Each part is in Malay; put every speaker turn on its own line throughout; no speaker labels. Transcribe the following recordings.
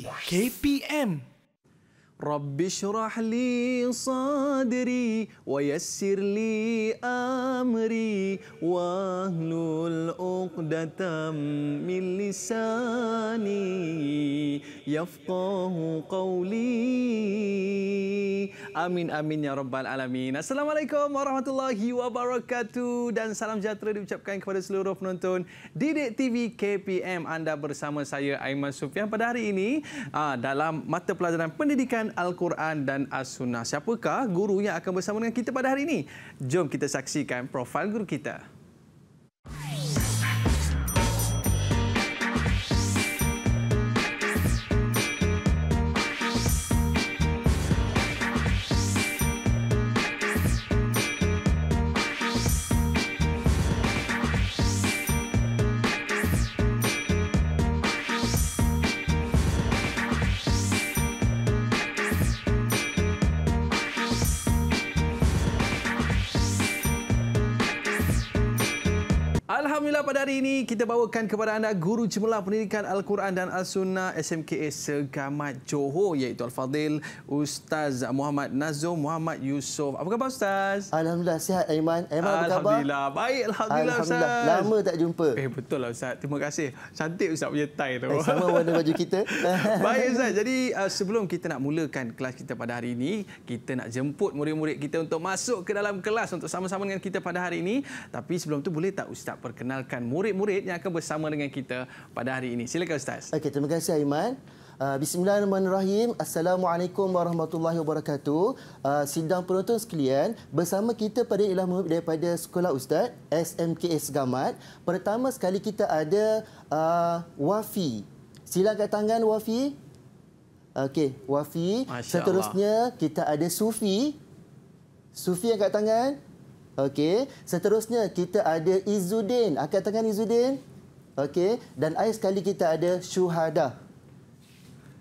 KPM.
Rabbi syrah li sadri wa yassir li amri wahlul 'uqdatam min lisani yafqahu qawli. Amin amin ya rabbal alamin. Assalamualaikum warahmatullahi wabarakatuh dan salam sejahtera diucapkan kepada seluruh penonton Didik TV KPM. Anda bersama saya Aiman Sufian pada hari ini dalam mata pelajaran pendidikan Al-Quran dan As-Sunnah. Siapakah guru yang akan bersama dengan kita pada hari ini? Jom kita saksikan profil guru kita. Alhamdulillah pada hari ini kita bawakan kepada anda guru cemerlang pendidikan Al-Quran dan As-Sunnah SMKA Segamat Johor iaitu Al-Fadil Ustaz Muhammad Nazum Muhammad Yusof. Apa khabar Ustaz?
Alhamdulillah sihat Aiman. Aiman apa khabar?
Alhamdulillah baik Alhamdulillah Ustaz.
Lama tak jumpa.
Betul lah Ustaz. Terima kasih. Cantik Ustaz punya tie tu.
Sama warna baju kita.
Baik Ustaz. Jadi sebelum kita nak mulakan kelas kita pada hari ini, kita nak jemput murid-murid kita untuk masuk ke dalam kelas untuk sama-sama dengan kita pada hari ini. Tapi sebelum tu boleh tak Ustaz perkenalkan murid-murid yang akan bersama dengan kita pada hari ini. Silakan Ustaz.
Okey, terima kasih Aiman. Bismillahirrahmanirrahim. Assalamualaikum warahmatullahi wabarakatuh. Sidang penonton sekalian, bersama kita pada ialah murid daripada Sekolah Ustaz SMKA Segamat. Pertama sekali kita ada Wafi. Sila angkat tangan Wafi. Okey, Wafi. Seterusnya kita ada Sufi. Sufi angkat tangan. Okey, seterusnya kita ada Izzuddin. Angkat tangan Izzuddin. Okey, dan akhir sekali kita ada Syuhada.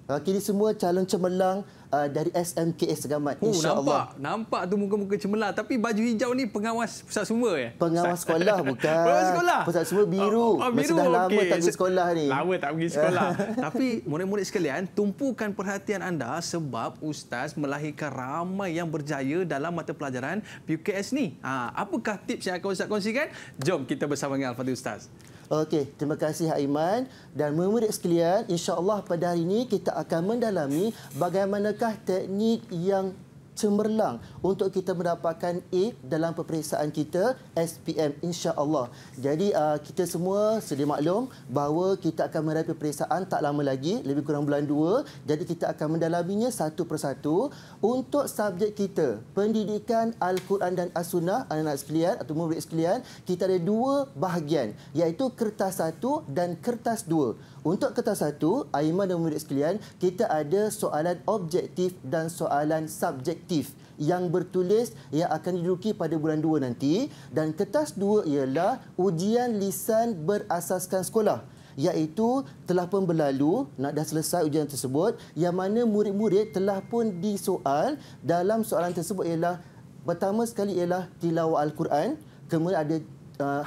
Okey, ini semua calon cemerlang dari SMKA Segamat, insya-Allah.
Nampak tu muka-muka cemerlang, tapi baju hijau ni pengawas pusat sumber ya?
Pengawas sekolah bukan.
Pengawas sekolah.
Pusat sumber biru.
Biru.
Dah lama tak pergi sekolah ni.
Lama tak pergi sekolah. Tapi murid-murid sekalian, tumpukan perhatian anda sebab Ustaz melahirkan ramai yang berjaya dalam mata pelajaran PUKS ni. Apakah tips yang akan Ustaz kongsikan? Jom kita bersama dengan Al-Fadhil Ustaz.
Okey, terima kasih Aiman dan murid-murid sekalian, insya-Allah pada hari ini kita akan mendalami bagaimanakah teknik yang cemerlang untuk kita mendapatkan A dalam peperiksaan kita SPM, insya-Allah. Jadi kita semua sedia maklum bahawa kita akan meraih peperiksaan tak lama lagi, lebih kurang bulan 2. Jadi kita akan mendalaminya satu persatu. Untuk subjek kita pendidikan Al-Quran dan As-Sunnah, anak-anak sekalian atau murid sekalian, kita ada dua bahagian iaitu kertas 1 dan kertas 2. Untuk kertas 1, Aiman dan murid sekalian, kita ada soalan objektif dan soalan subjektif yang bertulis yang akan diduduki pada bulan 2 nanti, dan kertas 2 ialah ujian lisan berasaskan sekolah, iaitu telah pun berlalu, dah selesai ujian tersebut, yang mana murid-murid telah pun disoal. Dalam soalan tersebut ialah pertama sekali ialah tilawah Al-Quran, kemudian ada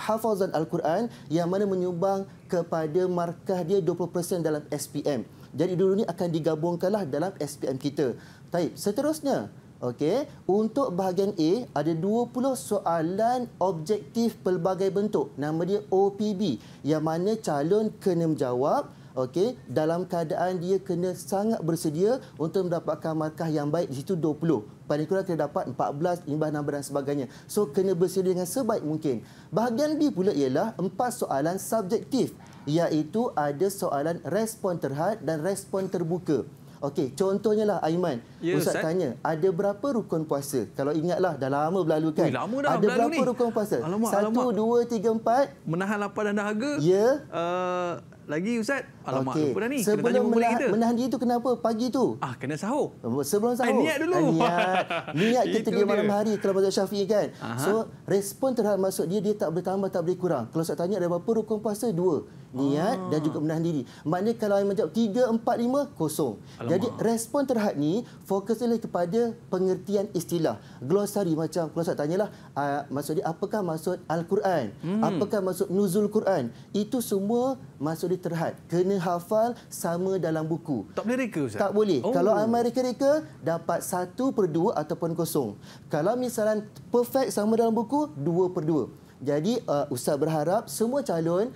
hafazan Al-Quran yang mana menyumbang kepada markah dia 20% dalam SPM. Jadi dulu ni akan digabungkanlah dalam SPM kita. Baik, seterusnya, okey, untuk bahagian A ada 20 soalan objektif pelbagai bentuk. Nama dia OPB, yang mana calon kena menjawab, okey, dalam keadaan dia kena sangat bersedia untuk mendapatkan markah yang baik. Di situ 20. Paling kurang kena dapat 14, 15, 16 dan sebagainya. So, kena bersedia dengan sebaik mungkin. Bahagian B pula ialah 4 soalan subjektif, iaitu ada soalan respon terhad dan respon terbuka. Okey, contohnya lah Aiman, Ustaz tanya, ada berapa rukun puasa? Kalau ingatlah, dah lama berlalu kan?
Lama dah
ada
berlalu
berapa
ni
rukun puasa?
Alamak,
1, 2, 3, 4.
Menahan lapar dan dahaga.
Ya.
Lagi Ustaz. Alamak, lupa dah ni.
Sebelum menahan diri tu kenapa? Pagi tu.
Kena sahur.
Sebelum sahur.
Niat dulu.
Niat kita di malam hari kalau mazhab Syafi'i kan. So, respon terhadap maksud dia tak boleh tambah, tak boleh kurang. Kalau saya tanya ada berapa rukun puasa? 2. niat dan juga menahan diri. Maknanya kalau Aiman jawab 3, 4, 5, kosong.
Alamak.
Jadi respon terhad ni fokusnya kepada pengertian istilah. Glosari macam kalau saya tanyalah maksud dia apakah maksud Al-Quran? Apakah maksud nuzul Quran? Itu semua maksud dia terhad. Kena hafal sama dalam buku.
Tak boleh reka, Ustaz?
Tak boleh. Kalau Aiman reka-reka dapat 1/2 ataupun kosong. Kalau misalnya perfect sama dalam buku 2/2. Jadi Ustaz berharap semua calon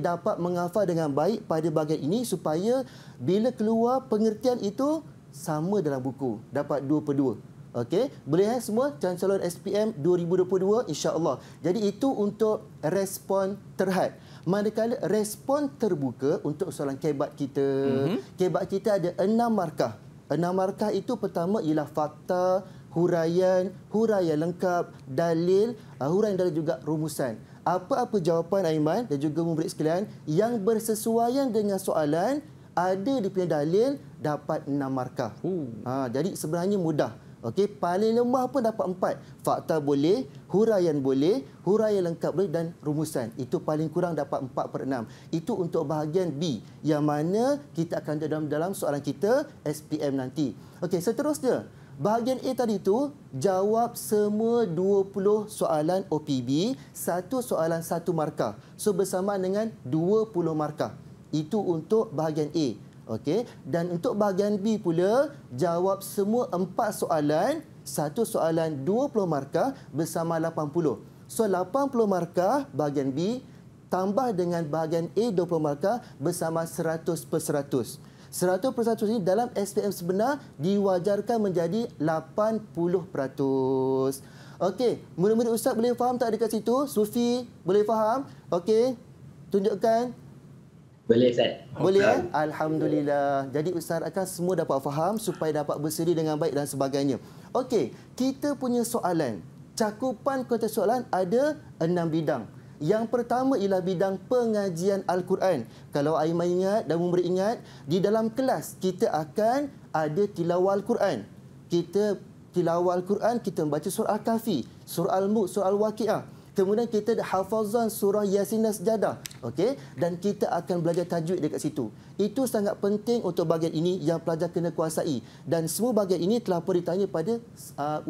dapat menghafal dengan baik pada bahagian ini supaya bila keluar pengertian itu sama dalam buku, dapat 2/2. Okey, boleh semua calon SPM 2022 insya-Allah. Jadi itu untuk respon terhad. Manakala respon terbuka untuk soalan kebat kita. Kebat kita ada 6 markah. 6 markah itu pertama ialah fakta, huraian lengkap, dalil, huraian dalil juga rumusan. Apa-apa jawapan Aiman dan juga murid sekalian yang bersesuaian dengan soalan, ada di punya dalil, dapat 6 markah. Jadi sebenarnya mudah. Okey, paling lemah pun dapat 4. Fakta boleh, huraian lengkap boleh dan rumusan. Itu paling kurang dapat 4/6. Itu untuk bahagian B yang mana kita akan dalam soalan kita SPM nanti. Okey, seterusnya bahagian A tadi tu jawab semua 20 soalan OPB, satu soalan 1 markah. So bersamaan dengan 20 markah. Itu untuk bahagian A. Okey, dan untuk bahagian B pula jawab semua 4 soalan, satu soalan 20 markah bersama 80. So 80 markah bahagian B tambah dengan bahagian A 20 markah bersama 100/100. 100% ini dalam SPM sebenar diwajarkan menjadi 80%. Okey, murid-murid Ustaz boleh faham tak dekat situ? Sufi, boleh faham? Okey, tunjukkan.
Boleh, Ustaz.
Boleh, Alhamdulillah. Jadi Ustaz akan semua dapat faham supaya dapat bersedia dengan baik dan sebagainya. Okey, kita punya soalan. Cakupan konteks soalan ada 6 bidang. Yang pertama ialah bidang pengajian Al-Quran. Kalau Aiman ingat dan murid ingat, di dalam kelas kita akan ada tilawah Al-Quran. Kita tilawah Al-Quran, kita membaca surah Al-Kahfi, surah Al-Mulk, surah Al-Waqiah. Kemudian kita ada hafazan surah Yasin dan Sejadah. Okey, dan kita akan belajar tajwid dekat situ. Itu sangat penting untuk bahagian ini yang pelajar kena kuasai. Dan semua bahagian ini telah pun ditanya pada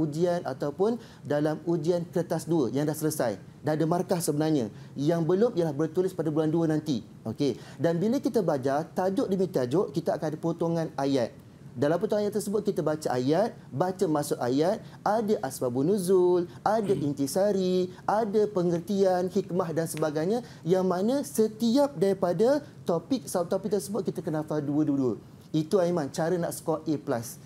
ujian ataupun dalam ujian kertas 2 yang dah selesai. Dah ada markah sebenarnya. Yang belum ialah bertulis pada bulan 2 nanti. Okey. Dan bila kita belajar tajuk demi tajuk, kita akan ada potongan ayat. Dalam potongan ayat tersebut kita baca ayat, baca maksud ayat, ada asbabun nuzul, ada intisari, ada pengertian, hikmah dan sebagainya, yang mana setiap daripada topik subtopik tersebut kita kena hafal dua-dua. Itu Aiman cara nak skor A+.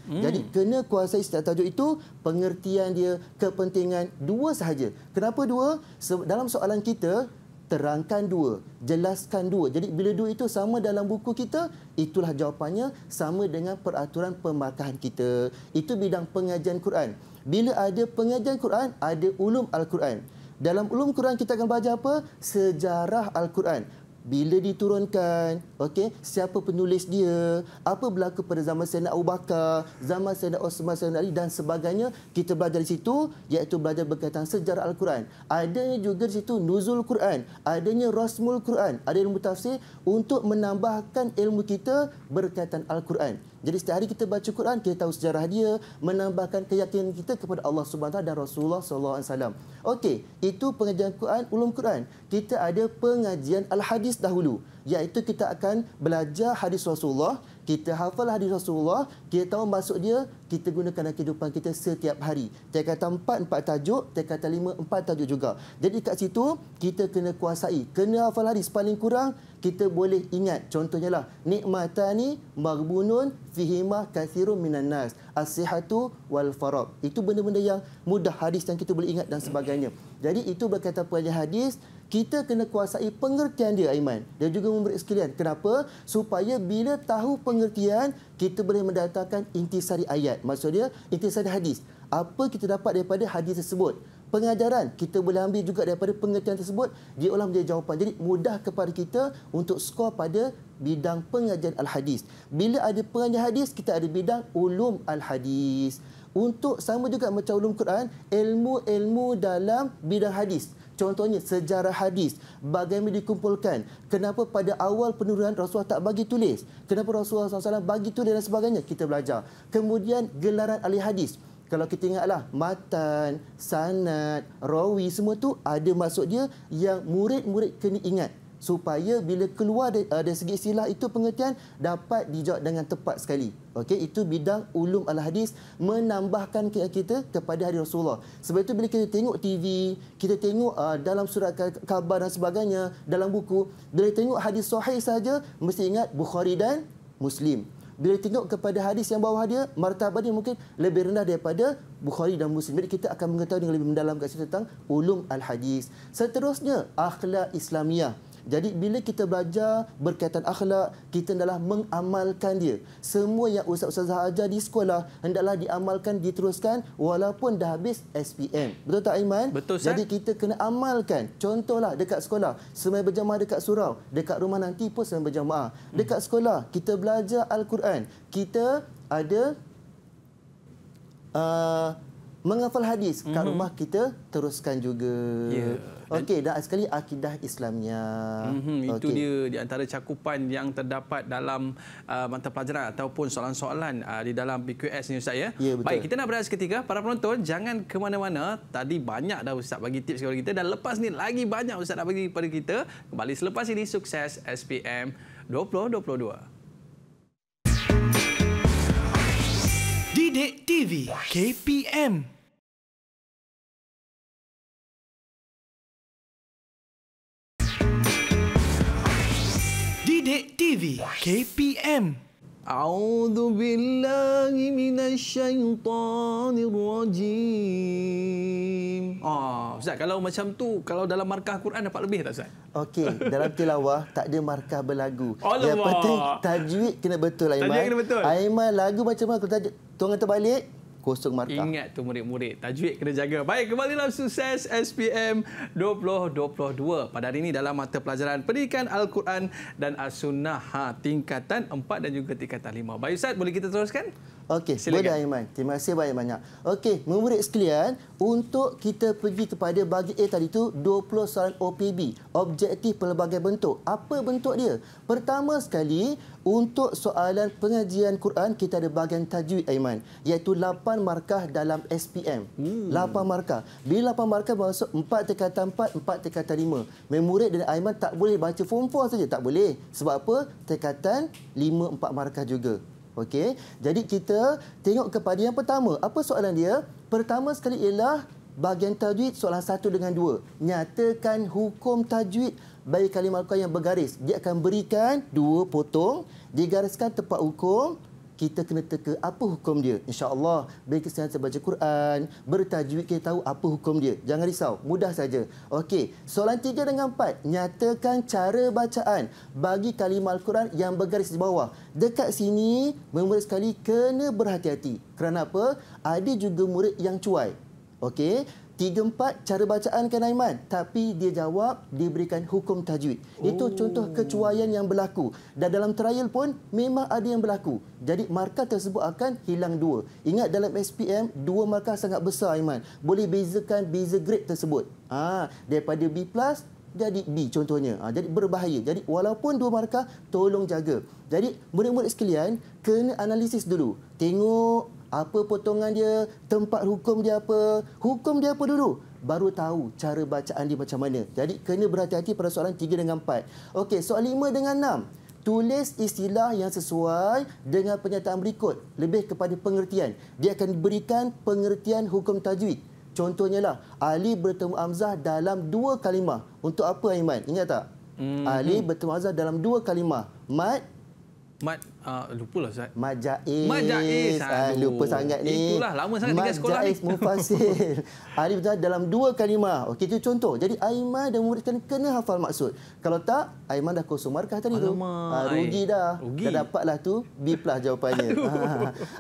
Jadi kena kuasai setiap tajuk itu, pengertian dia, kepentingan, 2 sahaja. Kenapa 2? Dalam soalan kita terangkan 2, jelaskan 2. Jadi bila 2 itu sama dalam buku kita, itulah jawapannya sama dengan peraturan pemarkahan kita. Itu bidang pengajian Quran. Bila ada pengajian Quran, ada ulum Al-Quran. Dalam ulum Quran kita akan belajar apa? Sejarah Al-Quran. Bila diturunkan, okey, siapa penulis dia, apa berlaku pada zaman Sayyidina Abu Bakar, zaman Sayyidina Osman, Sayyidina Ali dan sebagainya, kita belajar di situ, iaitu belajar berkaitan sejarah Al-Quran. Adanya juga di situ nuzul Quran, adanya rasmul Quran, ada ilmu tafsir untuk menambahkan ilmu kita berkaitan Al-Quran. Jadi setiap hari kita baca Quran, kita tahu sejarah dia, menambahkan keyakinan kita kepada Allah Subhanahu dan Rasulullah SAW. Okey, itu pengajian Quran, ulum Quran. Kita ada pengajian Al-Hadis dahulu, iaitu kita akan belajar hadis Rasulullah, kita hafal hadis Rasulullah, kita tahu maksud dia, kita gunakan dalam kehidupan kita setiap hari. Dia kata 4 tajuk, dia kata 5 4 tajuk juga. Jadi kat situ kita kena kuasai, kena hafal hadis paling kurang kita boleh ingat. Contohnya lah, nikmatani maghbunun fihima kathirun minan nas, as-sihhatu wal farag. Itu benda-benda yang mudah hadis yang kita boleh ingat dan sebagainya. Jadi itu berkaitan pengajian hadis, kita kena kuasai pengertian dia Aiman dan juga murid sekalian. Kenapa? Supaya bila tahu pengertian, kita boleh mendatangkan intisari ayat. Maksudnya intisari hadis. Apa kita dapat daripada hadis tersebut? Pengajaran kita boleh ambil juga daripada pengertian tersebut, diolah menjadi jawapan. Jadi mudah kepada kita untuk skor pada bidang pengajian al-hadis. Bila ada pengajian hadis, kita ada bidang ulum al-hadis. Untuk sama juga macam ulum Quran, ilmu-ilmu dalam bidang hadis. Contohnya sejarah hadis, bagaimana dikumpulkan, kenapa pada awal penurunan Rasulullah tak bagi tulis, kenapa Rasulullah SAW bagi tulis dan sebagainya, kita belajar. Kemudian gelaran ahli hadis. Kalau kita ingatlah, matan, sanad, rawi, semua tu ada maksud dia yang murid-murid kena ingat. Supaya bila keluar dari segi istilah itu pengertian dapat dijawab dengan tepat sekali. Okey, itu bidang ulum al-hadis, menambahkan kita kepada hadis Rasulullah. Sebab itu bila kita tengok TV, kita tengok dalam surat khabar dan sebagainya, dalam buku, bila tengok hadis sahih saja mesti ingat Bukhari dan Muslim. Bila tengok kepada hadis yang bawah dia, martabat dia mungkin lebih rendah daripada Bukhari dan Muslim. Jadi kita akan mengetahui dengan lebih mendalam kat situ tentang ulum al-hadis. Seterusnya, akhlak Islamiah. Jadi bila kita belajar berkaitan akhlak, kita hendaklah mengamalkan dia. Semua yang ustaz-ustazah ajar di sekolah hendaklah diamalkan, diteruskan walaupun dah habis SPM. Betul tak Aiman?
Betul, Ustaz.
Jadi kita kena amalkan. Contohlah dekat sekolah, sembahyang berjamaah dekat surau, dekat rumah nanti pun sembahyang berjamaah. Dekat sekolah kita belajar Al-Quran. Kita ada menghafal hadis. Kat rumah kita teruskan juga.
Ya.
Okey, dan sekali akidah Islamiah.
Itu dia di antara cakupan yang terdapat dalam mata pelajaran ataupun soalan-soalan di dalam PQS ni Ustaz ya.
Ya, betul.
Baik, kita nak berehat seketika. Para penonton jangan ke mana-mana. Tadi banyak dah Ustaz bagi tips kepada kita dan lepas ni lagi banyak Ustaz nak bagi kepada kita. Kembali selepas ini, sukses SPM 2022.
Didik TV KPM. Didik TV KPM.
A'udzu billahi minasyaitonir rajim. Ustaz, kalau macam tu, kalau dalam markah Quran dapat lebih tak Ustaz?
Okey, dalam tilawah tak ada markah berlagu.
Alamak.
Yang penting tajwid kena betul Aiman.
Tajwid kena betul.
Aiman lagu macam mana kalau tajwid tuangan terbalik, kosong markah.
Ingat tu murid-murid, tajwid kena jaga. Baik, kembali dalam sukses SPM 2022. Pada hari ini dalam mata pelajaran Pendidikan Al-Quran dan As-Sunnah tingkatan 4 dan juga tingkatan 5. Baik Ustaz, boleh kita teruskan?
Okey, boleh Aiman. Terima kasih banyak-banyak. Okey, murid sekalian, untuk kita pergi kepada bagi A tadi tu 20 soalan OPB, objektif pelbagai bentuk. Apa bentuk dia? Pertama sekali, untuk soalan pengajian Quran kita ada bahagian tajwid Aiman, iaitu 8 markah dalam SPM. 8 markah. Bila 8 markah bermaksud 4 tingkatan 4, 4 tingkatan 5. Murid dan Aiman tak boleh baca form 4 saja, tak boleh. Sebab apa? Tingkatan 5 4 markah juga. Okey, jadi kita tengok kepada yang pertama. Apa soalan dia? Pertama sekali ialah bahagian tajwid soalan 1 dengan 2. Nyatakan hukum tajwid bagi kalimah Al-Quran yang bergaris. Dia akan berikan 2 potong, digariskan tepat hukum. Kita kena teka apa hukum dia. InsyaAllah, bila kita baca Quran, bertajwid, kita tahu apa hukum dia. Jangan risau, mudah saja. Okey, soalan 3 dengan 4. Nyatakan cara bacaan bagi kalimah Al-Quran yang bergaris di bawah. Dekat sini, murid sekali kena berhati-hati. Kerana apa? Ada juga murid yang cuai. Okey, 3-4 cara bacaan kan Aiman, tapi dia jawab diberikan hukum tajwid. Itu contoh kecuaian yang berlaku. Dan dalam trial pun memang ada yang berlaku. Jadi markah tersebut akan hilang 2. Ingat dalam SPM 2 markah sangat besar Aiman. Boleh bezakan beza grade tersebut. Daripada B+ jadi B contohnya. Jadi berbahaya. Jadi walaupun 2 markah, tolong jaga. Jadi murid-murid sekalian kena analisis dulu. Tengok apa potongan dia, tempat hukum dia apa. Hukum dia apa dulu? Baru tahu cara bacaan dia macam mana. Jadi kena berhati-hati pada soalan 3 dengan 4. Okey, soalan 5 dengan 6. Tulis istilah yang sesuai dengan pernyataan berikut. Lebih kepada pengertian. Dia akan berikan pengertian hukum tajwid. Contohnya lah, alif bertemu hamzah dalam 2 kalimah. Untuk apa Aiman? Ingat tak? Alif bertemu hamzah dalam 2 kalimah.
Lupalah Ustaz.
Mad jaiz.
Mad jaiz.
Lupa sangat ni.
Itulah, lama sangat tinggal sekolah ni.
Mad jaiz mufasil. Alif dalam 2 kalimah. Okey, itu contoh. Jadi Aiman dan murid kena hafal maksud. Kalau tak, Aiman dah kosong markah tadi tu. Rugi dah.
Rugi.
Dah dapatlah tu B+ jawapannya.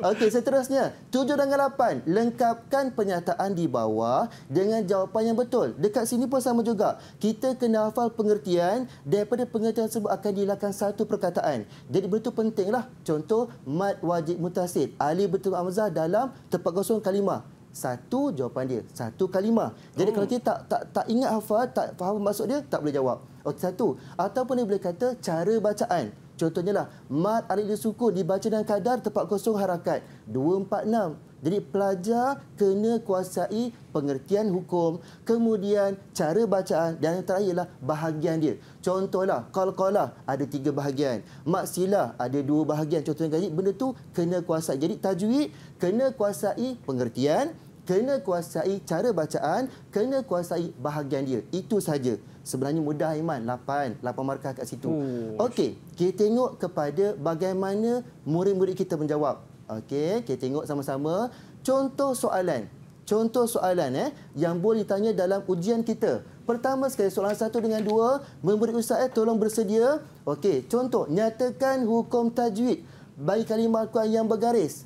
Okey, seterusnya 7 dengan 8. Lengkapkan pernyataan di bawah dengan jawapan yang betul. Dekat sini pun sama juga. Kita kena hafal pengertian. Daripada pengertian tersebut akan dihilangkan satu perkataan. Jadi betul penting lah. Contoh, mad wajib mutasil. Alif bertemu hamzah dalam tempat kosong kalimah. Satu jawapan dia. Satu kalimah. Jadi kalau kita tak ingat hafal, tak faham maksud dia, tak boleh jawab. Okey, satu. Ataupun dia boleh kata cara bacaan. Contohnya lah, mad alif disukun dibaca dengan kadar tempat kosong harakat. 246. Jadi pelajar kena kuasai pengertian hukum, kemudian cara bacaan dan yang terakhirlah bahagian dia. Contohlah, qalqalah ada 3 bahagian, mad silah ada 2 bahagian. Contohnya, jadi benda tu kena kuasai. Jadi tajwid kena kuasai pengertian, kena kuasai cara bacaan, kena kuasai bahagian dia. Itu saja. Sebenarnya mudah, Aiman. 8 markah kat situ. Okey, kita tengok kepada bagaimana murid-murid kita menjawab. Okey, kita tengok sama-sama contoh soalan. Contoh soalan yang boleh ditanya dalam ujian kita. Pertama sekali, soalan 1 dengan 2, murid Ustaz tolong bersedia. Okey, contoh, nyatakan hukum tajwid bagi kalimah Al-Quran yang bergaris.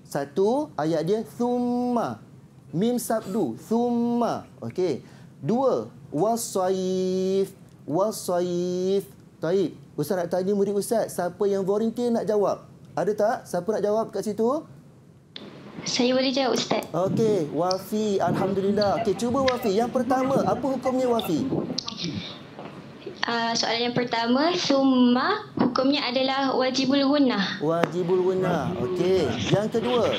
1, ayat dia thumma. Mim sabdu, thumma. Okey. 2, wasaif. Wasaif. Taib. Ustaz nak tanya murid Ustaz, siapa yang volunteer nak jawab? Ada tak? Siapa nak jawab kat situ?
Saya boleh jawab, Ustaz.
Okey, Wafi. Alhamdulillah. Okey, cuba Wafi. Yang pertama, apa hukumnya Wafi?
Soalan yang pertama, summa hukumnya adalah wajibul gunnah.
Wajibul gunnah. Okey. Yang kedua?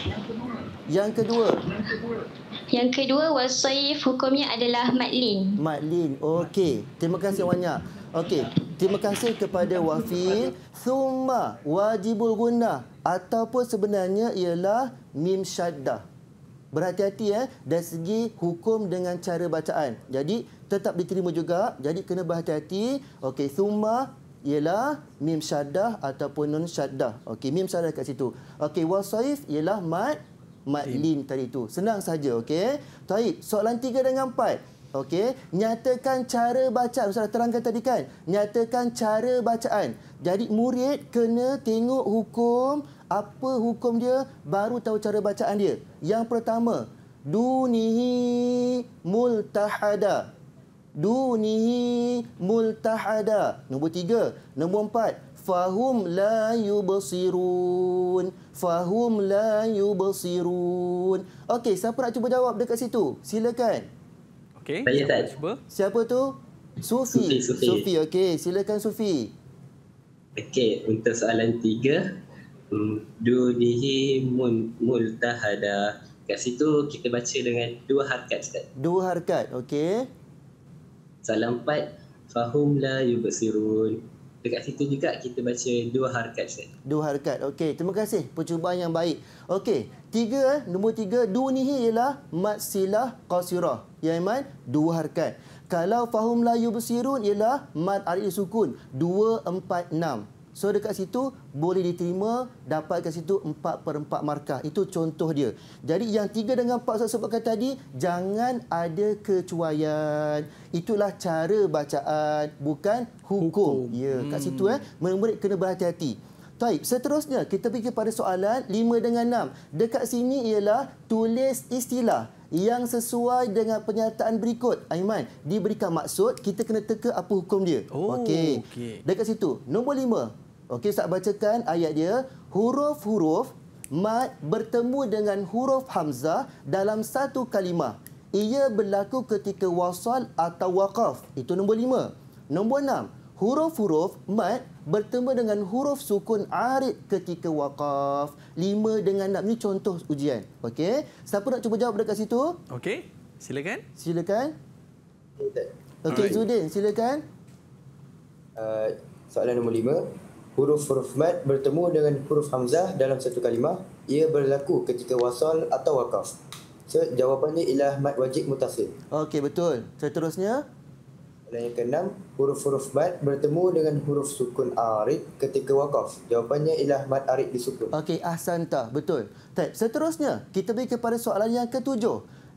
Yang kedua?
Yang kedua, wasaif hukumnya adalah madlin.
Madlin. Okey. Terima kasih banyak. Okey. Terima kasih kepada Wafi. Thumma wajibul gunnah ataupun sebenarnya ialah mim syaddah. Berhati-hati dari segi hukum dengan cara bacaan. Jadi tetap diterima juga. Jadi kena berhati-hati. Okey, thumma ialah mim syaddah ataupun nun syaddah. Okey, mim syaddah kat situ. Okey, wasaif ialah madlin tadi tu. Senang saja, okey. Baik, soalan 3 dengan 4. Okey, nyatakan cara bacaan. Ustaz terangkan tadi kan, nyatakan cara bacaan. Jadi murid kena tengok hukum, apa hukum dia, baru tahu cara bacaan dia. Yang pertama, dunihi multahada. Dunihi multahada. Nombor 3. Nombor 4, fahum la yubsirun. Fahum la yubsirun. Okey, siapa nak cuba jawab dekat situ? Silakan.
Okey,
Saya tak.
cuba.
Siapa tu? Sufi.
Sufi.
Okey, silakan Sufi.
Okey, untuk soalan 3, dunihi multahada. Kat situ kita baca dengan 2 harakat, Ustaz.
2 harakat, okey.
Soalan 4, fahum la yubsirun. Dekat situ juga kita baca 2 harakat, Ustaz.
2 harakat. Okey, terima kasih. Percubaan yang baik. Okey, 3, nombor 3, dunihi ialah mad silah qasirah. Ya Aiman, 2 harakat. Kalau fahum la yubsirun ialah mad alif sukun 2, 4, 6. So dekat situ boleh diterima, dapat kat situ 4/4 markah. Itu contoh dia. Jadi yang 3 dengan 4 saya sebutkan tadi, jangan ada kecuaian. Itulah cara bacaan, bukan hukum. Ya, kat situ murid-murid kena berhati-hati. Baik, seterusnya kita pergi kepada soalan 5 dengan 6. Dekat sini ialah tulis istilah yang sesuai dengan pernyataan berikut. Aiman, diberikan maksud, kita kena teka apa hukum dia. Okey. Dekat situ, nombor 5. Okey, Ustaz bacakan ayat dia. Huruf-huruf mad bertemu dengan huruf hamzah dalam satu kalimah. Ia berlaku ketika wasal atau waqaf. Itu nombor 5. Nombor 6. Huruf-huruf mad bertemu dengan huruf sukun arid ketika waqaf. 5 dengan 6 ni contoh ujian. Okey. Siapa nak cuba jawab dekat situ?
Okey, silakan.
Silakan. Okey, Zudin, silakan.
Soalan nombor 5. Huruf-huruf mad bertemu dengan huruf hamzah dalam satu kalimah. Ia berlaku ketika wasal atau waqaf. So, jawapannya ialah mad wajib mutasil.
Okey, betul. Seterusnya.
Dan yang keenam, huruf-huruf mad bertemu dengan huruf sukun arid ketika waqaf. Jawapannya ialah mad arid disukun.
Okey, ahsanta. Betul. Baik, seterusnya kita pergi kepada soalan yang ke-7.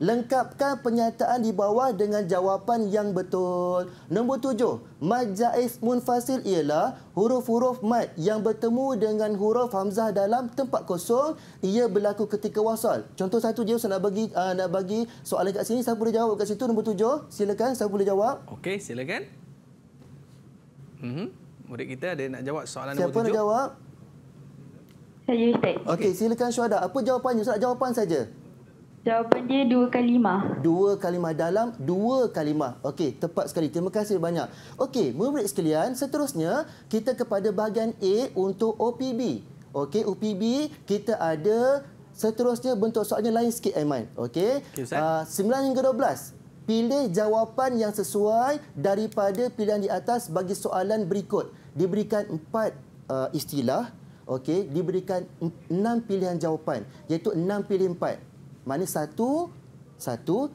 Lengkapkan pernyataan di bawah dengan jawapan yang betul. Nombor 7. Mad jaiz munfasil ialah huruf-huruf mad yang bertemu dengan huruf hamzah dalam tempat kosong. Ia berlaku ketika wasal. Contoh satu je saya nak bagi soalan kat sini. Siapa boleh jawab kat situ? Nombor 7. Silakan, siapa boleh jawab?
Okey, silakan. Murid kita ada nak jawab soalan
Siapa
nombor 7.
nak jawab?
Saya Ustaz.
Okey, silakan Syuhada. Apa jawapannya? Ustaz, jawapan saja.
Jawapan dia 2 kalimah.
2 kalimah dalam 2 kalimah. Okey, tepat sekali. Terima kasih banyak. Okey, murid sekalian, seterusnya kita kepada bahagian A untuk OPB. Okey, OPB kita ada seterusnya bentuk soalnya lain sikit, Aiman. Okey. 9 hingga 12. Pilih jawapan yang sesuai daripada pilihan di atas bagi soalan berikut. Diberikan 4 istilah. Okey, diberikan 6 pilihan jawapan, iaitu 6 pilih 4. Mana satu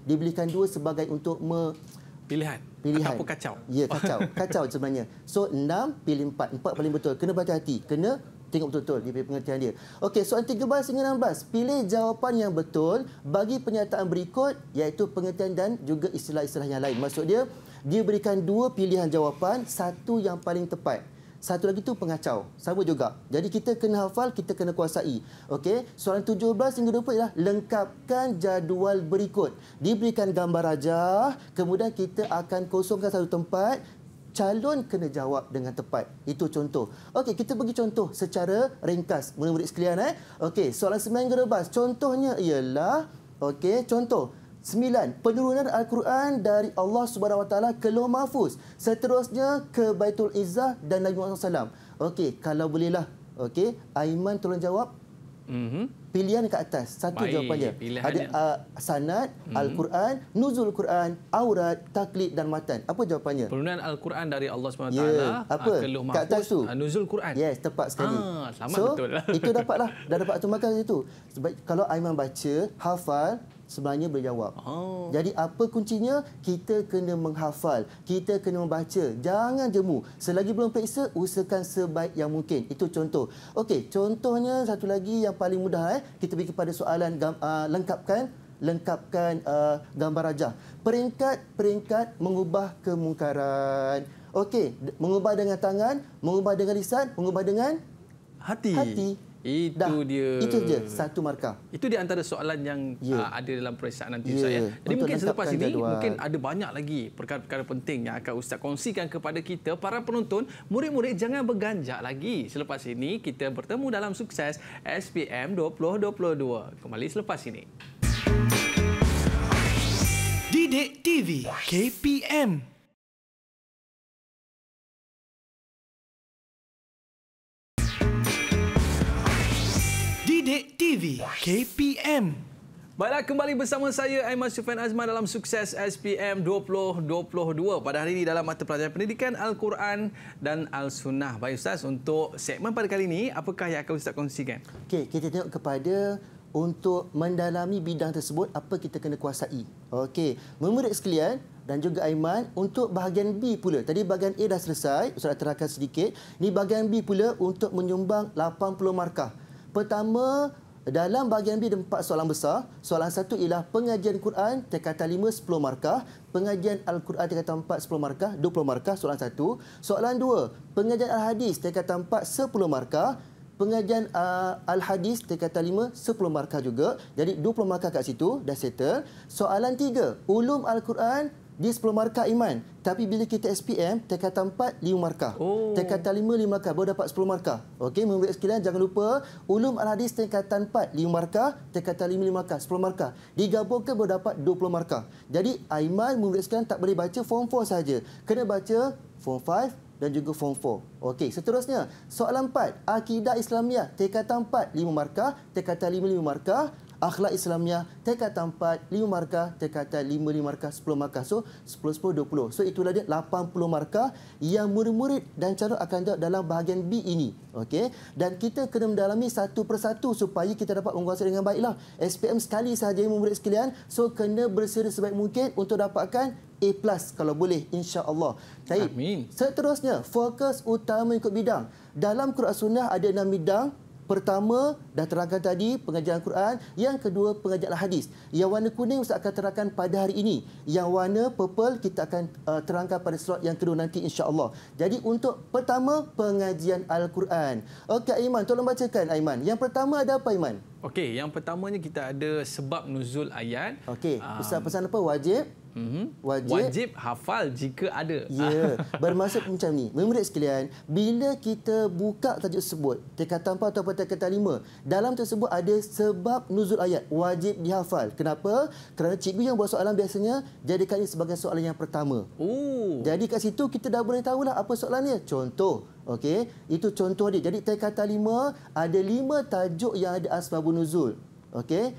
diberikan 2 sebagai untuk
pilihan. Ataupun kacau.
Ya, kacau. Kacau sebenarnya. So 6 pilih 4. 4 paling betul. Kena berhati-hati. Kena tengok betul-betul di pengertian dia. Okey, soalan 13 hingga 16. Pilih jawapan yang betul bagi pernyataan berikut, iaitu pengertian dan juga istilah-istilah yang lain. Maksud dia berikan 2 pilihan jawapan, satu yang paling tepat. Satu lagi tu pengacau. Sama juga. Jadi kita kena hafal, kita kena kuasai. Okey, soalan 17 hingga 20 ialah lengkapkan jadual berikut. Diberikan gambar rajah, kemudian kita akan kosongkan satu tempat. Calon kena jawab dengan tepat. Itu contoh. Okey, kita bagi contoh secara ringkas. Murid-murid sekalian. Okey, soalan 9 hingga 12. Contohnya ialah, okey, contoh. 9. Penurunan Al-Quran dari Allah Subhanahu Wa Taala ke Lauh Mahfuz. Seterusnya ke Baitul Izzah dan Nabi Muhammad SAW. Okey, kalau bolehlah. Okey, Aiman tolong jawab. Pilihan ke atas. Satu jawapannya. Ada sanad, Al-Quran, nuzul Quran, aurat, taklid dan matan. Apa jawapannya?
Penurunan Al-Quran dari Allah SWT
apa?
ke Lauh
Kat atas tu.
Mahfuz, nuzul Quran.
Yes, tepat sekali.
Selamat betul.
Itu dapatlah. Dah dapat tu makan situ. Sebab kalau Aiman baca, hafal, sebenarnya boleh jawab. Jadi apa kuncinya? Kita kena menghafal. Kita kena membaca. Jangan jemu. Selagi belum periksa, usahakan sebaik yang mungkin. Itu contoh. Okey, contohnya satu lagi yang paling mudah. Kita pergi kepada soalan lengkapkan gambar rajah. Peringkat-peringkat mengubah kemungkaran. Okey, mengubah dengan tangan, mengubah dengan lisan, mengubah dengan hati.
Itu dia.
Itu je, satu markah.
Itu di antara soalan yang ada dalam peperiksaan nanti, Ustaz. Jadi
untuk
mungkin selepas ini,
jadual.
mungkin ada banyak lagi perkara-perkara penting yang akan Ustaz kongsikan kepada kita, para penonton. Murid-murid jangan berganjak lagi. Selepas ini, kita bertemu dalam Sukses SPM 2022. Kembali selepas ini.
Didik TV KPM. Didik TV KPM.
Baiklah, kembali bersama saya Aiman Sufian Azman dalam Sukses SPM 2022. Pada hari ini dalam mata pelajaran pendidikan Al-Quran dan Al-Sunnah. Baik Ustaz, untuk segmen pada kali ini, apakah yang akan Ustaz kongsikan?
Okey, kita tengok kepada untuk mendalami bidang tersebut, apa kita kena kuasai. Okey, murid sekalian dan juga Aiman, untuk bahagian B pula. Tadi bahagian A dah selesai, Ustaz terangkan sedikit. Ini bahagian B pula untuk menyumbang 80 markah. Pertama, dalam bahagian B ada 4 soalan besar. Soalan 1 ialah pengajian Quran tingkatan 5 10 markah, pengajian Al-Quran tingkatan 4 10 markah, 20 markah soalan 1. Soalan 2, pengajian Al-Hadis tingkatan 4 10 markah, pengajian Al-Hadis tingkatan 5 10 markah juga. Jadi 20 markah kat situ dah settle. Soalan 3, ulum Al-Quran di 10 markah Iman. Tapi bila kita SPM, tingkatan 4, 5 markah. Tingkatan 5, 5 markah. Baru dapat 10 markah. Okey, murid sekalian, jangan lupa. Ulum Al-Hadis tingkatan 4, 5 markah. Tingkatan 5, 5 markah, 10 markah. Digabungkan baru dapat 20 markah. Jadi, Aiman, murid sekalian, tak boleh baca Form 4 saja. Kena baca Form 5 dan juga Form 4. Okey, seterusnya. Soalan 4, Akidah Islamiah. Tingkatan 4, 5 markah. Tingkatan 5, 5 markah. Akhlak Islamiah, tingkatan 4, 5 markah, tingkatan 5, 5 markah, 10 markah. So, 10, 10, 20. So, itulah dia 80 markah yang murid-murid dan calon akan jawab dalam bahagian B ini. Okey? Dan kita kena mendalami satu persatu supaya kita dapat menguasai dengan baiklah. SPM sekali sahaja murid sekalian. So, kena bersedia sebaik mungkin untuk dapatkan A+ kalau boleh, insya-Allah. Baik.
Amin.
Seterusnya, fokus utama ikut bidang. Dalam Quran Sunnah ada 6 bidang. Pertama, dah terangkan tadi, pengajian Al-Quran. Yang kedua, pengajian Al-Hadis. Yang warna kuning Ustaz akan terangkan pada hari ini. Yang warna purple kita akan terangkan pada slot yang kedua nanti, insya-Allah. Jadi untuk pertama, pengajian Al-Quran. Okey, Aiman, tolong bacakan, Aiman. Yang pertama ada apa, Aiman?
Okey, yang pertamanya kita ada sebab nuzul ayat.
Okey, Ustaz pesan apa? Wajib?
Wajib hafal jika ada.
Ya, bermaksud macam ni. Murid sekalian, bila kita buka tajuk tersebut, tingkatan 4 ataupun tingkatan 5, dalam tersebut ada sebab nuzul ayat, wajib dihafal. Kenapa? Kerana cikgu yang buat soalan biasanya jadikan ini sebagai soalan yang pertama. Jadi kat situ kita dah boleh tahulah apa soalannya. Contoh, okey, itu contoh dia. Jadi tingkatan 5 ada 5 tajuk yang ada asbabun nuzul. Okey,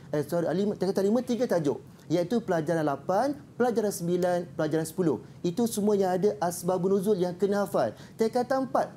tingkatan 5 3 tajuk, iaitu pelajaran 8, pelajaran 9, pelajaran 10. Itu semua yang ada asbabun nuzul yang kena hafal. Tingkatan 4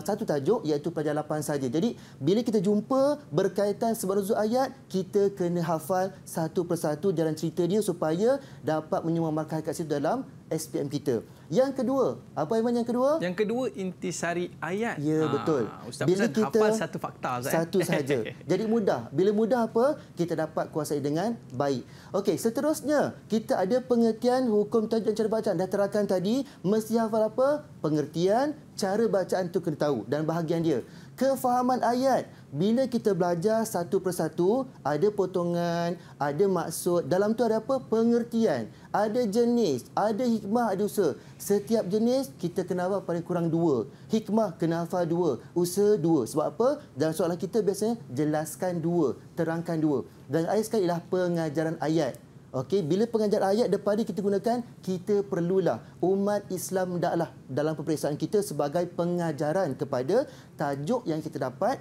satu tajuk, iaitu pelajaran 8 saja. Jadi bila kita jumpa berkaitan sebab nuzul ayat, kita kena hafal satu persatu jalan cerita dia supaya dapat menyumbang markah kat situ dalam SPM kita. Yang kedua, apa Aiman yang kedua?
Yang kedua, intisari ayat.
Ya, betul.
Ustaz
bila
Ustaz
kita
hafal satu fakta, Ustaz.
Satu sahaja. Jadi mudah. Bila mudah apa? Kita dapat kuasai dengan baik. Okey, seterusnya kita ada pengertian hukum tajuk dan cara bacaan. Dah terangkan tadi, mesti hafal apa? Pengertian, cara bacaan tu kena tahu dan bahagian dia. Kefahaman ayat. Bila kita belajar satu persatu, ada potongan, ada maksud. Dalam tu ada apa? Pengertian. Ada jenis, ada hikmah, ada usaha. Setiap jenis kita kena hafal paling kurang 2. Hikmah kena hafal 2. Usaha 2. Sebab apa? Dalam soalan kita biasanya jelaskan 2, terangkan 2. Dan ayat sekali ialah pengajaran ayat. Okey, bila pengajaran ayat daripada kita gunakan, kita perlulah umat Islam hendaklah dalam peperiksaan kita sebagai pengajaran kepada tajuk yang kita dapat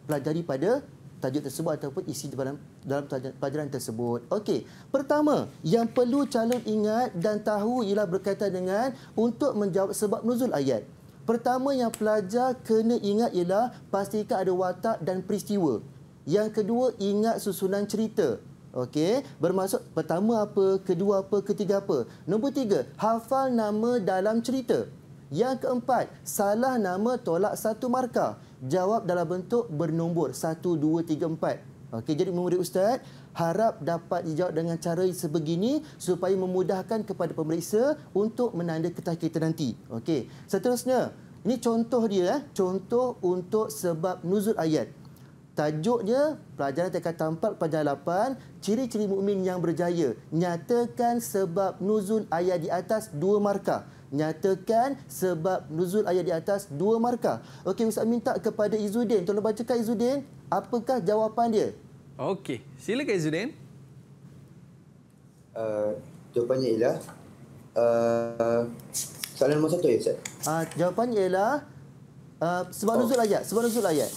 pelajari pada tajuk tersebut ataupun isi dalam pelajaran tersebut. Okey, pertama yang perlu calon ingat dan tahu ialah berkaitan dengan untuk menjawab sebab nuzul ayat. Pertama yang pelajar kena ingat ialah pastikan ada watak dan peristiwa. Yang kedua, ingat susunan cerita. Okey, bermaksud pertama apa, kedua apa, ketiga apa. Nombor 3, hafal nama dalam cerita. Yang keempat, salah nama tolak 1 markah. Jawab dalam bentuk bernombor 1, 2, 3, 4. Okey, jadi murid ustaz harap dapat dijawab dengan cara sebegini supaya memudahkan kepada pemeriksa untuk menanda ketah kita nanti. Okey, seterusnya, ini contoh dia, contoh untuk sebab nuzul ayat. Tajuknya pelajaran tingkatan 4 pelajaran 8, ciri-ciri mukmin yang berjaya. Nyatakan sebab nuzul ayat di atas 2 markah. Nyatakan sebab nuzul ayat di atas 2 markah. Okey, Ustaz minta kepada Izzuddin, tolong bacakan Izzuddin, apakah jawapan dia?
Okey, silakan Izzuddin.
Jawapannya ialah soalan nombor 1 ya Ustaz.
Jawapannya ialah sebab nuzul ayat, sebab nuzul ayat.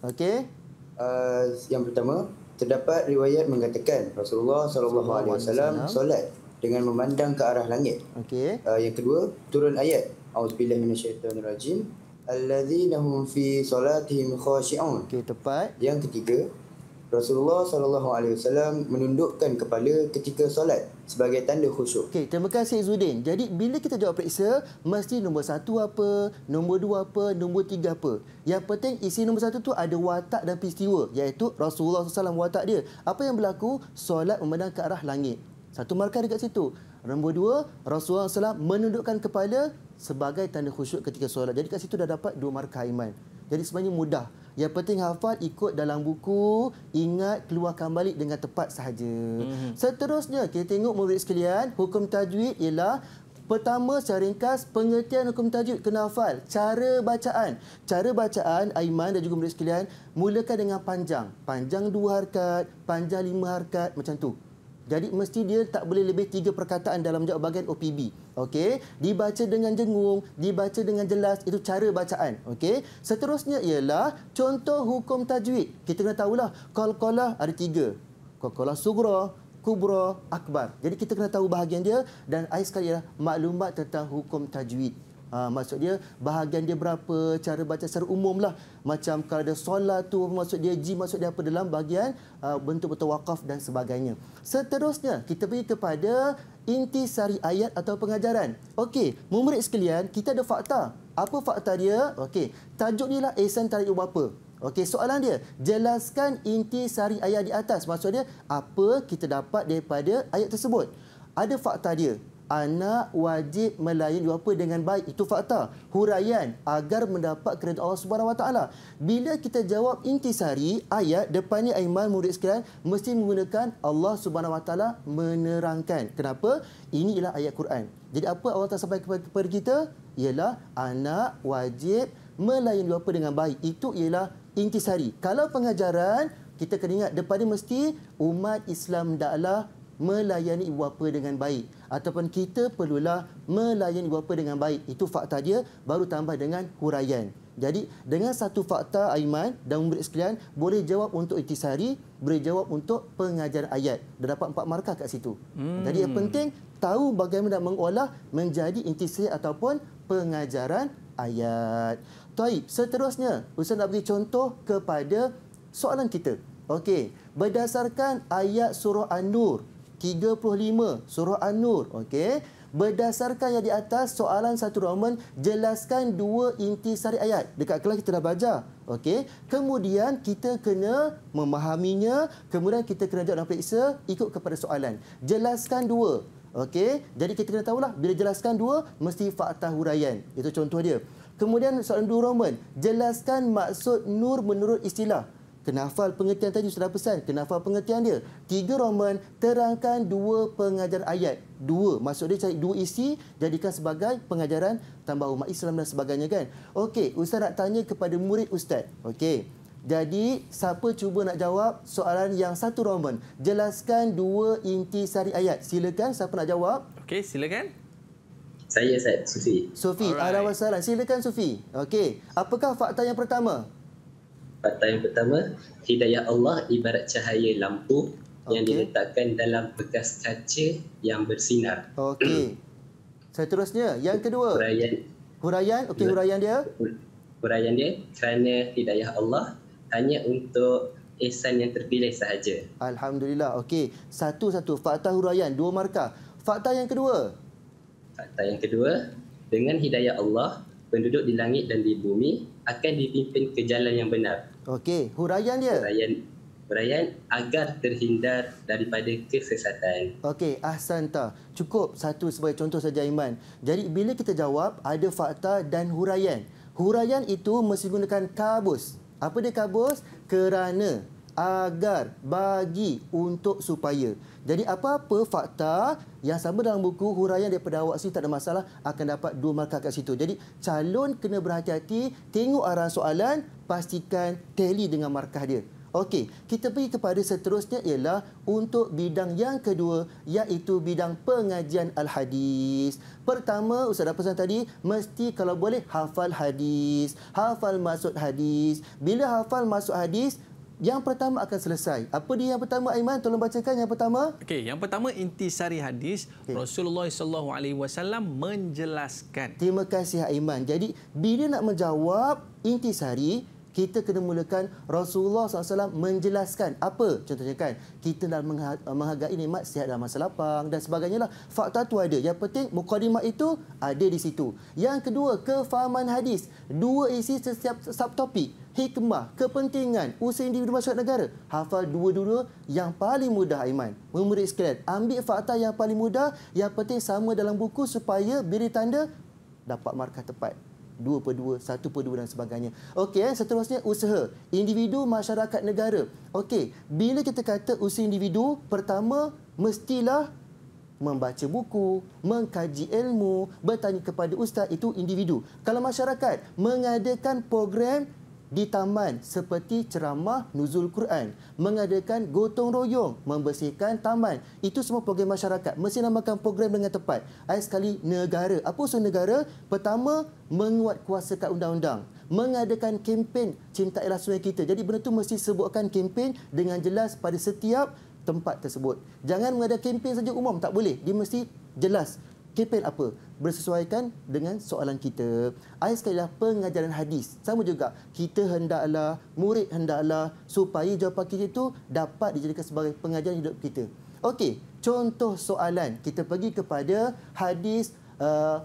Okey.
Yang pertama, terdapat riwayat mengatakan Rasulullah SAW solat dengan memandang ke arah langit.
Okey.
Yang kedua, turun ayat A'udzubillahi minasyaitonirrajim alladzina hum fi salatihim khashi'un.
Okey, tepat.
Yang ketiga, Rasulullah SAW menundukkan kepala ketika solat sebagai tanda khusyuk.
Okey, terima kasih Izzuddin. Jadi bila kita jawab periksa, mesti nombor 1 apa, nombor 2 apa, nombor 3 apa. Yang penting isi nombor 1 tu ada watak dan peristiwa, iaitu Rasulullah SAW watak dia. Apa yang berlaku? Solat memandang ke arah langit. 1 markah dekat situ. Nombor 2, Rasulullah SAW menundukkan kepala sebagai tanda khusyuk ketika solat. Jadi kat situ dah dapat 2 markah Aiman. Jadi sebenarnya mudah. Yang penting hafal, ikut dalam buku, ingat, keluarkan balik dengan tepat sahaja. Seterusnya, kita tengok murid sekalian, hukum tajwid ialah pertama, secara ringkas, pengertian hukum tajwid kena hafal. Cara bacaan. Cara bacaan, Aiman dan juga murid sekalian, mulakan dengan panjang. Panjang 2 harakat, panjang 5 harakat, macam tu. Jadi mesti dia tak boleh lebih 3 perkataan dalam jawab bahagian OPB. Okey, dibaca dengan jengung, dibaca dengan jelas, itu cara bacaan. Okey. Seterusnya ialah contoh hukum tajwid. Kita kena tahulah qalqalah ada 3. Qalqalah sughra, kubra, akbar. Jadi kita kena tahu bahagian dia dan akhir sekali ialah maklumat tentang hukum tajwid. Maksud dia bahagian dia berapa, cara baca secara umum lah. Macam kalau ada solat tu maksud dia, ji maksud dia apa dalam bahagian bentuk-bentuk wakaf dan sebagainya. Seterusnya kita pergi kepada intisari ayat atau pengajaran. Okey, murid sekalian, kita ada fakta. Apa fakta dia? Okey, tajuk dia lah ihsan tarik apa? Okey, soalan dia, jelaskan intisari ayat di atas. Maksud dia apa kita dapat daripada ayat tersebut. Ada fakta dia. anak wajib melayani ibu bapa dengan baik. Itu fakta. Huraian, agar mendapat keridhaan Allah Subhanahu Wa Taala. Bila kita jawab intisari ayat, depan ni Aiman murid sekalian mesti menggunakan Allah Subhanahu Wa Taala menerangkan. Kenapa? Ini ialah ayat Quran. Jadi apa Allah Taala sampaikan kepada kita? Ialah anak wajib melayani ibu bapa dengan baik. Itu ialah intisari. Kalau pengajaran, kita kena ingat depan ni mesti umat Islam hendaklah melayani ibu bapa dengan baik, ataupun kita perlulah melayani ibu bapa dengan baik. Itu fakta dia, baru tambah dengan huraian. Jadi dengan satu fakta Aiman dan murid sekalian boleh jawab untuk intisari, boleh jawab untuk pengajaran ayat. Dah dapat 4 markah kat situ. Jadi yang penting tahu bagaimana mengolah menjadi intisari ataupun pengajaran ayat. Taib, seterusnya Ustaz nak beri contoh kepada soalan kita. Okey, berdasarkan ayat surah An-Nur 35, surah An-Nur, okey. Berdasarkan yang di atas, soalan 1 Roman, jelaskan 2 intisari ayat. Dekat kelas kita dah belajar, okey. Kemudian kita kena memahaminya, kemudian kita kena jawab dan periksa ikut kepada soalan. Jelaskan 2. Okey, jadi kita kena tahulah bila jelaskan 2 mesti fakta huraian. Itu contoh dia. Kemudian soalan 2 Roman, jelaskan maksud nur menurut istilah. Kena hafal pengertian tadi, sudah pesan. Kena hafal pengertian dia. 3 Roman, terangkan 2 pengajaran ayat. 2, maksud dia cari 2 isi, jadikan sebagai pengajaran tambah umat Islam dan sebagainya kan. Okey, Ustaz nak tanya kepada murid Ustaz. Okey, jadi siapa cuba nak jawab soalan yang 1 Roman? Jelaskan 2 intisari ayat. Silakan, siapa nak jawab?
Okey, silakan.
Saya Ustaz, Sufi.
Sufi, ahlan wa sahlan. Silakan Sufi. Okey, apakah fakta yang pertama?
Fakta yang pertama, hidayah Allah ibarat cahaya lampu yang diletakkan dalam bekas kaca yang bersinar.
Okey. Seterusnya, yang kedua. Huraian, okey, huraian dia.
Huraian dia, kerana hidayah Allah hanya untuk ihsan yang terpilih sahaja.
Alhamdulillah. Okey, satu-satu. Fakta huraian, 2 markah. Fakta yang kedua.
Fakta yang kedua, dengan hidayah Allah, penduduk di langit dan di bumi akan dipimpin ke jalan yang benar.
Okey, huraian dia.
Huraian agar terhindar daripada kesesatan.
Okey, ahsanta. Cukup satu sebagai contoh saja Iman. Jadi bila kita jawab ada fakta dan huraian. Huraian itu mesti gunakan kabus. Apa dia kabus? Kerana, agar, bagi, untuk, supaya. Jadi apa-apa fakta yang sama dalam buku, huraian daripada awak sini tak ada masalah, akan dapat 2 markah kat situ. Jadi calon kena berhati-hati, tengok arahan soalan, pastikan tally dengan markah dia. Okey, kita pergi kepada seterusnya ialah untuk bidang yang kedua, iaitu bidang pengajian al-hadis. Pertama, Ustaz dah pesan tadi, mesti kalau boleh hafal hadis, hafal maksud hadis. Bila hafal maksud hadis, yang pertama akan selesai. Apa dia yang pertama Aiman? Tolong bacakan yang pertama.
Okey, yang pertama intisari hadis, Rasulullah SAW menjelaskan.
Terima kasih Aiman. Jadi bila nak menjawab intisari, kita kena mulakan Rasulullah SAW menjelaskan. Apa? Contohnya kan, kita dah menghargai nikmat sihat dalam masa lapang dan sebagainya lah. Fakta tu ada. Yang penting mukadimah itu ada di situ. Yang kedua, kefahaman hadis. 2 isi setiap subtopik. Hikmah, kepentingan, usaha individu masyarakat negara. Hafal 2 dulu yang paling mudah Aiman. Murid sekalian, ambil fakta yang paling mudah. Yang penting sama dalam buku supaya beri tanda dapat markah tepat. 2 per 2, 1 per 2 dan sebagainya. Okey, seterusnya usaha individu masyarakat negara. Okey, bila kita kata usaha individu, pertama mestilah membaca buku, mengkaji ilmu, bertanya kepada ustaz, itu individu. Kalau masyarakat mengadakan program di taman seperti ceramah nuzul Quran, mengadakan gotong royong, membersihkan taman. Itu semua program masyarakat. Mesti namakan program dengan tepat. Sekali negara. Apa usaha negara? Pertama, menguatkuasakan undang-undang. Mengadakan kempen cintailah sungai kita. Jadi benda tu mesti sebutkan kempen dengan jelas pada setiap tempat tersebut. Jangan mengadakan kempen saja umum, tak boleh. Dia mesti jelas. Kempen apa? Bersesuaikan dengan soalan kita. Ayat sekali lah pengajaran hadis. Sama juga. Kita hendaklah, murid hendaklah supaya jawapan kita itu dapat dijadikan sebagai pengajaran hidup kita. Okey, contoh soalan. Kita pergi kepada hadis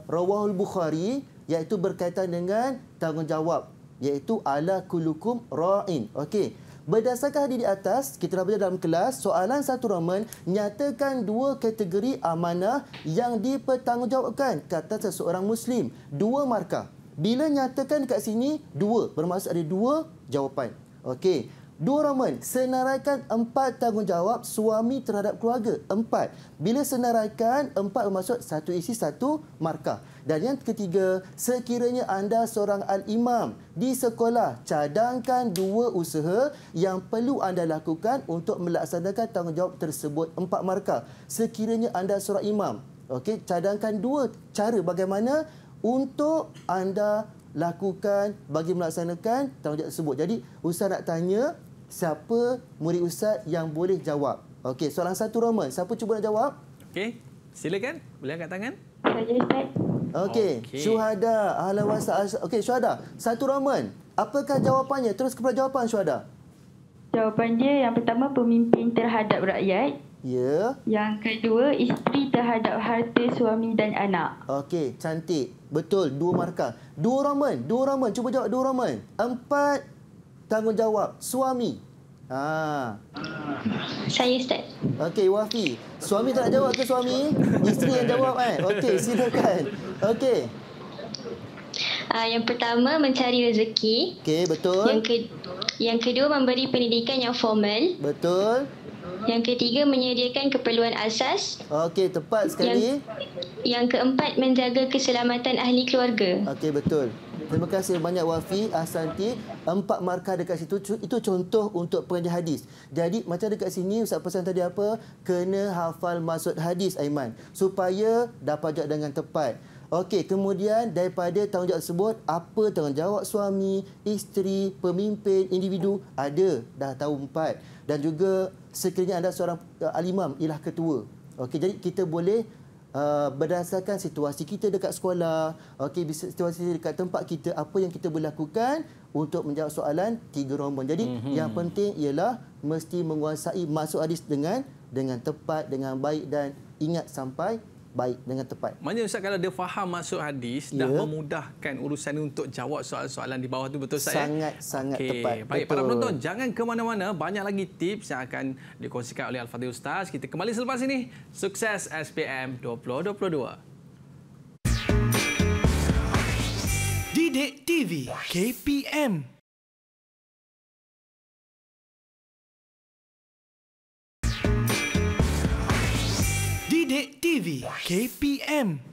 Rawahul Bukhari, iaitu berkaitan dengan tanggungjawab. Iaitu ala kullukum ra'in. Okey, Berdasarkan hadis di atas, kita dah belajar dalam kelas, soalan 1 roman nyatakan 2 kategori amanah yang dipertanggungjawabkan ke atas seseorang Muslim. 2 markah. Bila nyatakan kat sini, 2. Bermaksud ada 2 jawapan. Okey. 2 roman, senaraikan 4 tanggungjawab suami terhadap keluarga. 4. Bila senaraikan, 4 bermaksud 1 isi 1 markah. Dan yang ketiga, sekiranya anda seorang al-imam di sekolah, cadangkan 2 usaha yang perlu anda lakukan untuk melaksanakan tanggungjawab tersebut. 4 markah. Sekiranya anda seorang imam, okey, cadangkan 2 cara bagaimana untuk anda lakukan bagi melaksanakan tanggungjawab tersebut. Jadi, Ustaz nak tanya, siapa murid Ustaz yang boleh jawab? Okey, soalan 1 roman. Siapa cuba nak jawab?
Okey, silakan. Boleh angkat tangan.
Saya Ustaz.
Okey, syuhada. Ahlan wa sahlan. Okey, syuhada. 1 roman. Apakah jawapannya? Terus kepada jawapan syuhada.
Jawapan dia yang pertama pemimpin terhadap rakyat.
Ya.
Yang kedua isteri terhadap harta suami dan anak.
Okey, cantik. Betul, 2 markah. 2 roman. Cuba jawab 2 roman. 4 tanggungjawab suami.
Saya Ustaz.
Okey, Wafi. Suami tak nak jawab ke suami? Isteri yang jawab kan? Okey, silakan. Okey.
Yang pertama mencari rezeki.
Okey, betul.
Yang kedua memberi pendidikan yang formal.
Betul.
Yang ketiga menyediakan keperluan asas.
Okey, tepat sekali.
Yang keempat menjaga keselamatan ahli keluarga.
Okey, betul. Terima kasih banyak Wafi, Ahsanti. 4 markah dekat situ. Itu contoh untuk pengajar hadis. Jadi macam dekat sini Ustaz pesan tadi apa? Kena hafal maksud hadis, Aiman, supaya dapat jawab dengan tepat. Okey, kemudian daripada tanggungjawab tersebut, apa tanggungjawab suami, isteri, pemimpin, individu, ada. Dah tahu 4. Dan juga sekiranya anda seorang al-imam, ialah ketua. Okey, jadi kita boleh berdasarkan situasi kita dekat sekolah, okey, situasi dekat tempat kita, apa yang kita boleh lakukan untuk menjawab soalan 3 roman. Jadi yang penting ialah mesti menguasai maksud hadis dengan tepat, dengan baik, dan ingat sampai baik dengan tepat.
Maknanya Ustaz kalau dia faham maksud hadis, dah memudahkan urusan untuk jawab soalan-soalan di bawah tu, betul Ustaz?
Sangat tepat.
Baik, para penonton, jangan ke mana-mana. Banyak lagi tips yang akan dikongsikan oleh Al-Fadhil Ustaz. Kita kembali selepas ini. Sukses SPM 2022.
Didik TV KPM. Didik TV KPM.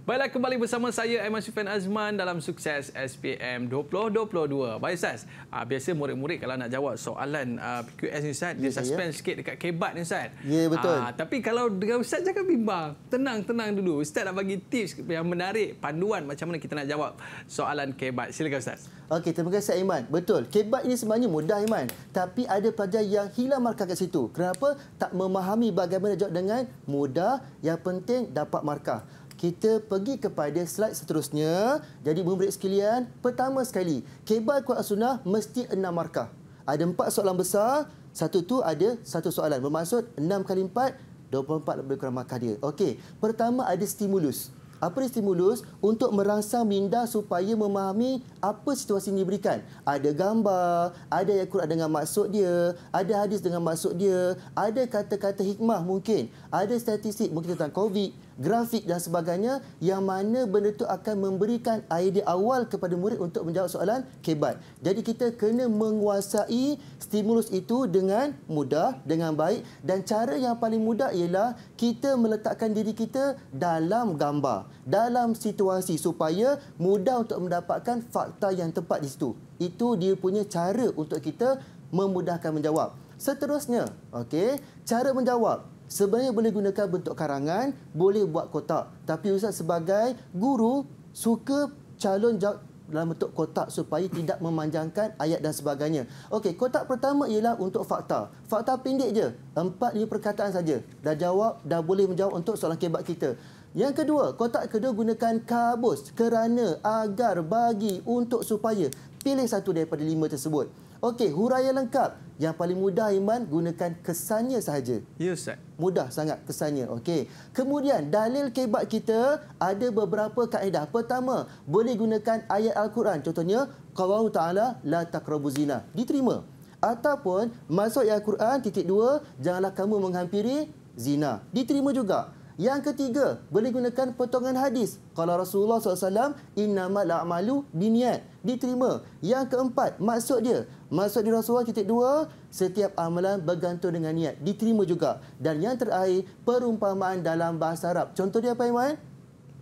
Baiklah, kembali bersama saya Aiman Sufian Azman dalam Sukses SPM 2022. Baik Ustaz, biasa murid-murid kalau nak jawab soalan PQS ni Ustaz, dia suspend sikit dekat kebat ni Ustaz.
Ya, betul.
Tapi kalau dengan Ustaz jangan bimbang. Tenang dulu. Ustaz nak bagi tips yang menarik, panduan macam mana kita nak jawab soalan kebat. Silakan Ustaz.
Okey, terima kasih Aiman. Betul. Kebat ini sebenarnya mudah Aiman. Tapi ada pelajar yang hilang markah kat situ. Kenapa? Tak memahami bagaimana jawab dengan mudah. Yang penting dapat markah. Kita pergi kepada slide seterusnya. Jadi murid sekalian, pertama sekali, kebat Quran Sunnah mesti 6 markah. Ada 4 soalan besar, satu tu ada 1 soalan. Bermaksud 6 kali 4, 24 lebih kurang markah dia. Okey, pertama ada stimulus. Apa dia stimulus? Untuk merangsang minda supaya memahami apa situasi yang diberikan. Ada gambar, ada ayat Quran dengan maksud dia, ada hadis dengan maksud dia, ada kata-kata hikmah mungkin, ada statistik mungkin tentang COVID, grafik dan sebagainya, yang mana benda itu akan memberikan idea awal kepada murid untuk menjawab soalan kebat. Jadi kita kena menguasai stimulus itu dengan mudah, dengan baik, dan cara yang paling mudah ialah kita meletakkan diri kita dalam gambar, dalam situasi supaya mudah untuk mendapatkan fakta yang tepat di situ. Itu dia punya cara untuk kita memudahkan menjawab. Seterusnya, okey, cara menjawab. Sebenarnya boleh gunakan bentuk karangan, boleh buat kotak. Tapi Ustaz sebagai guru suka calon jawab dalam bentuk kotak supaya tidak memanjangkan ayat dan sebagainya. Okey, kotak pertama ialah untuk fakta. Fakta pendek je, 4-5 perkataan saja. Dah boleh menjawab untuk soalan kebat kita. Yang kedua, kotak kedua gunakan kabus, kerana, agar, bagi, untuk, supaya. Pilih satu daripada 5 tersebut. Okey, huraian lengkap. Yang paling mudah Iman, gunakan kesannya sahaja.
Ya Ustaz.
Mudah sangat kesannya. Okey. Kemudian dalil kebat kita ada beberapa kaedah. Pertama, boleh gunakan ayat Al-Quran. Contohnya, qaulullah Ta'ala la taqrabu zina. Diterima. Ataupun masuk ayat Quran titik 2, janganlah kamu menghampiri zina. Diterima juga. Yang ketiga, boleh gunakan potongan hadis. Kalau Rasulullah SAW, innamal a'malu biniat. Diterima. Yang keempat, maksud dia Rasulullah titik 2, setiap amalan bergantung dengan niat. Diterima juga. Dan yang terakhir, perumpamaan dalam bahasa Arab. Contoh dia apa, Iman?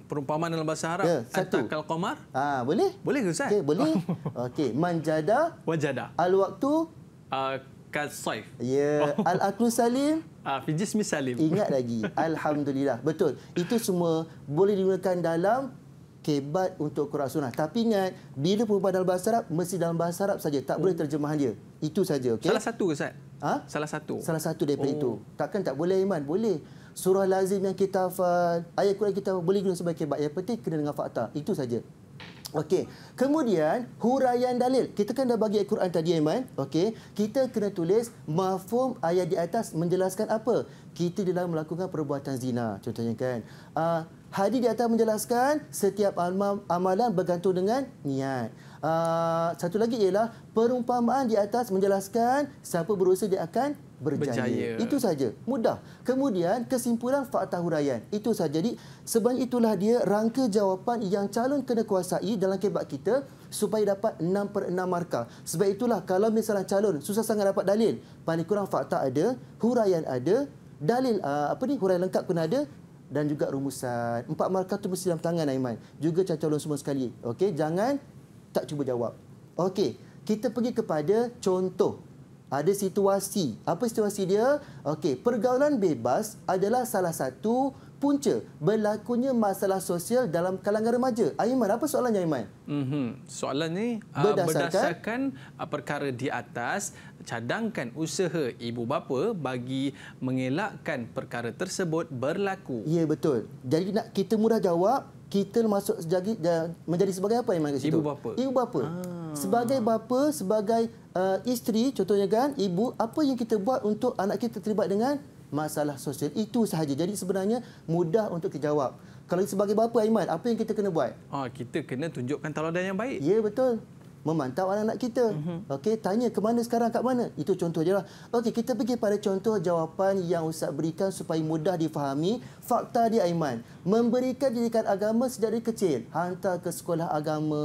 Perumpamaan dalam bahasa Arab.
Ya, satu.
Atakal qamar.
Boleh?
Boleh ke Ustaz?
Okey, boleh. Okey, manjada
Wajada.
al-waktu.
Kasaif.
Ya, al-aqlu salim.
Fi jismi salim.
Ingat lagi. Alhamdulillah. Betul. Itu semua boleh digunakan dalam kebat untuk Quran Sunnah. Tapi ingat, bila perumpamaan dalam bahasa Arab, mesti dalam bahasa Arab saja. Tak boleh terjemahan dia. Itu saja. Okay?
Salah satu ke Ustaz? Salah satu.
Salah satu daripada itu. Takkan tak boleh, Iman? Boleh. Surah lazim yang kita hafal, ayat Quran kita boleh guna sebagai kebat. Yang penting kena dengan fakta. Itu saja. Okey. Kemudian huraian dalil. Kita kan dah bagi ayat Quran tadi, Aiman. Okey. Kita kena tulis mafhum ayat di atas menjelaskan apa? Kita dalam melakukan perbuatan zina. Contohnya kan. Hadis di atas menjelaskan setiap amalan bergantung dengan niat. Satu lagi ialah perumpamaan di atas menjelaskan siapa berusaha dia akan berjaya. Itu saja. Mudah. Kemudian kesimpulan fakta huraian. Itu saja. Jadi sebenarnya itulah dia rangka jawapan yang calon kena kuasai dalam kebat kita supaya dapat 6/6 markah. Sebab itulah kalau misalnya calon susah sangat dapat dalil, paling kurang fakta ada, huraian ada, dalil huraian lengkap pun ada dan juga rumusan. 4 markah tu mesti dalam tangan, Aiman. Juga calon semua sekali. Okey, jangan tak cuba jawab. Okey, kita pergi kepada contoh. Ada situasi. Apa situasi dia? Okey, pergaulan bebas adalah salah satu punca berlakunya masalah sosial dalam kalangan remaja. Aiman, apa soalannya, Aiman?
Soalan ni berdasarkan perkara di atas, cadangkan usaha ibu bapa bagi mengelakkan perkara tersebut berlaku.
Ya, betul. Jadi nak kita mudah jawab, kita masuk menjadi sebagai apa, Aiman, kat situ?
Ibu bapa.
Ibu bapa. Sebagai bapa, sebagai isteri, contohnya kan, ibu, apa yang kita buat untuk anak kita terlibat dengan masalah sosial. Itu sahaja. Jadi sebenarnya mudah untuk kita jawab. Kalau sebagai bapa, Aiman, apa yang kita kena buat?
Kita kena tunjukkan tauladan yang baik.
Ya, betul. Memantau anak-anak kita. Okey, tanya ke mana sekarang, kat mana. Itu contoh je lah. Okey, kita pergi pada contoh jawapan yang Ustaz berikan supaya mudah difahami. Fakta dia, Aiman. Memberikan didikan agama sejak dari kecil. Hantar ke sekolah agama.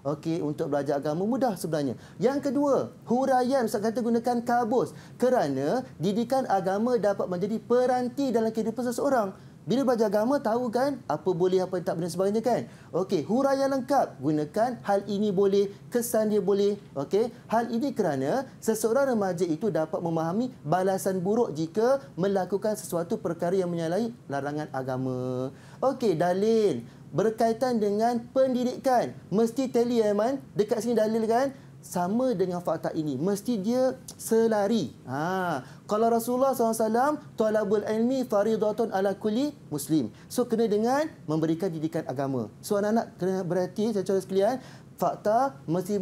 Okey, untuk belajar agama mudah sebenarnya. Yang kedua, huraian. Ustaz kata gunakan kabus. Kerana didikan agama dapat menjadi peranti dalam kehidupan seseorang. Bila belajar agama, tahu kan apa boleh, apa tak boleh sebagainya kan? Okey, huraian lengkap. Gunakan hal ini boleh, kesan dia boleh. Okey, hal ini kerana seseorang remaja itu dapat memahami balasan buruk jika melakukan sesuatu perkara yang menyalahi larangan agama. Okey, dalil berkaitan dengan pendidikan. Mesti tally, Aiman. Dekat sini dalil kan? Sama dengan fakta ini. Mesti dia selari. Kalau Rasulullah SAW, talabul ilmi faridatun ala kulli muslim. So, kena dengan memberikan didikan agama. So, anak-anak kena berhati, saudara sekalian, fakta mesti